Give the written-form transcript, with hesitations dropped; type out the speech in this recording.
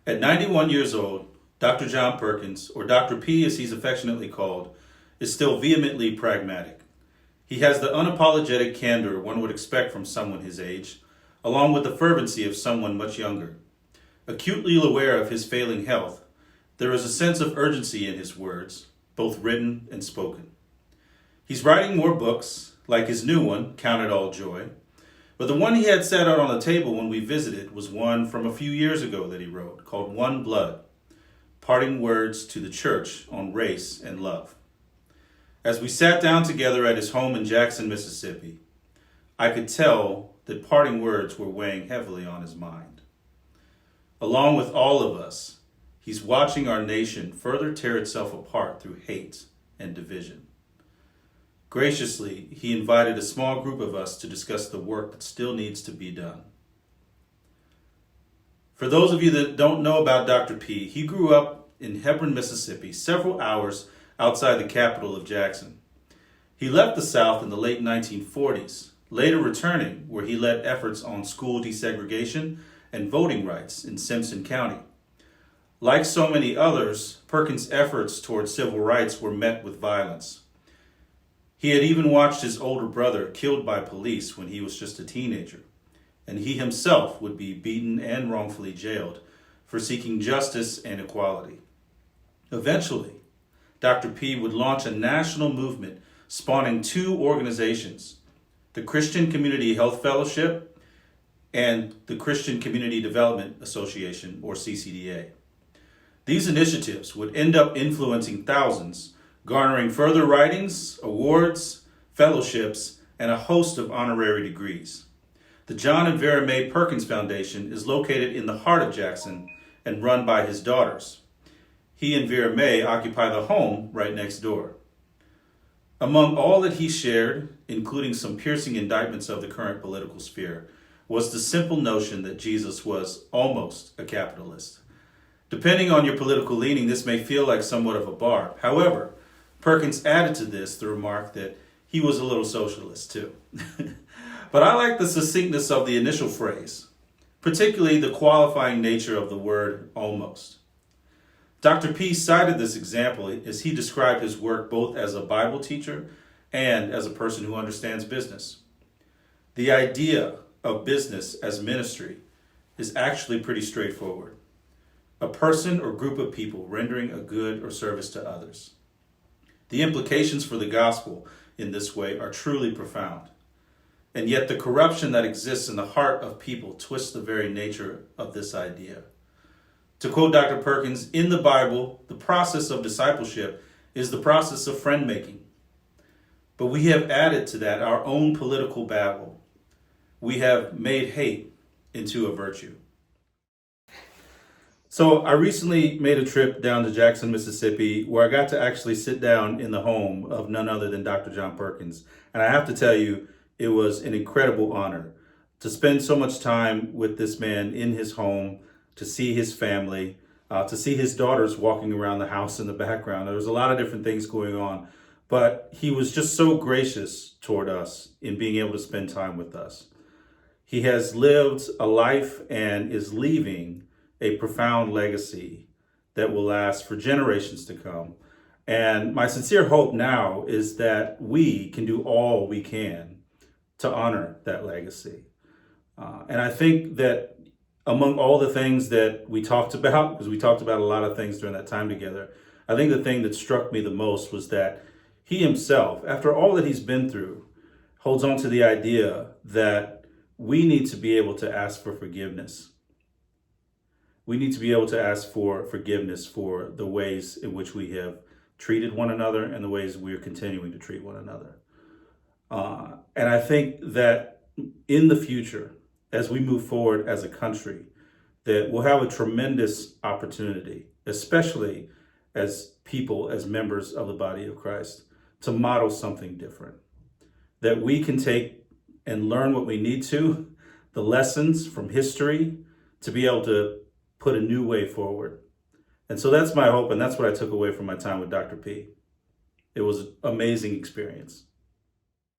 At 91 years old, Dr. John Perkins, or Dr. P as he's affectionately called, is still vehemently pragmatic. He has the unapologetic candor one would expect from someone his age, along with the fervency of someone much younger. Acutely aware of his failing health, there is a sense of urgency in his words, both written and spoken. He's writing more books, like his new one, Count It All Joy, but the one he had set out on the table when we visited was one from a few years ago that he wrote, called One Blood, Parting Words to the Church on Race and Love. As we sat down together at his home in Jackson, Mississippi, I could tell that parting words were weighing heavily on his mind. Along with all of us, he's watching our nation further tear itself apart through hate and division. Graciously, he invited a small group of us to discuss the work that still needs to be done. For those of you that don't know about Dr. P, he grew up in Hebron, Mississippi, several hours outside the capital of Jackson. He left the South in the late 1940s, later returning where he led efforts on school desegregation and voting rights in Simpson County. Like so many others, Perkins' efforts toward civil rights were met with violence. He had even watched his older brother killed by police when he was just a teenager, and he himself would be beaten and wrongfully jailed for seeking justice and equality. Eventually, Dr. P would launch a national movement spawning two organizations, the Christian Community Health Fellowship and the Christian Community Development Association, or CCDA. These initiatives would end up influencing thousands, garnering further writings, awards, fellowships, and a host of honorary degrees. The John and Vera Mae Perkins Foundation is located in the heart of Jackson and run by his daughters. He and Vera Mae occupy the home right next door. Among all that he shared, including some piercing indictments of the current political sphere, was the simple notion that Jesus was almost a capitalist. Depending on your political leaning, this may feel like somewhat of a barb. However, Perkins added to this the remark that he was a little socialist too. But I like the succinctness of the initial phrase, particularly the qualifying nature of the word almost. Dr. P cited this example as he described his work both as a Bible teacher and as a person who understands business. The idea of business as ministry is actually pretty straightforward. A person or group of people rendering a good or service to others. The implications for the gospel in this way are truly profound. And yet the corruption that exists in the heart of people twists the very nature of this idea. To quote Dr. Perkins, in the Bible, the process of discipleship is the process of friend making. But we have added to that our own political battle. We have made hate into a virtue. So I recently made a trip down to Jackson, Mississippi, where I got to actually sit down in the home of none other than Dr. John Perkins. And I have to tell you, it was an incredible honor to spend so much time with this man in his home, to see his family, to see his daughters walking around the house in the background. There was a lot of different things going on, but he was just so gracious toward us in being able to spend time with us. He has lived a life and is leaving a profound legacy that will last for generations to come. And my sincere hope now is that we can do all we can to honor that legacy. And I think that among all the things that we talked about, because we talked about a lot of things during that time together, I think the thing that struck me the most was that he himself, after all that he's been through, holds on to the idea that we need to be able to ask for forgiveness. We need to be able to ask for forgiveness for the ways in which we have treated one another and the ways we are continuing to treat one another. And I think that in the future, as we move forward as a country, that we'll have a tremendous opportunity, especially as people, as members of the body of Christ, to model something different. That we can take and learn what we need to, the lessons from history, to be able to put a new way forward. And so that's my hope, and that's what I took away from my time with Dr. P. It was an amazing experience.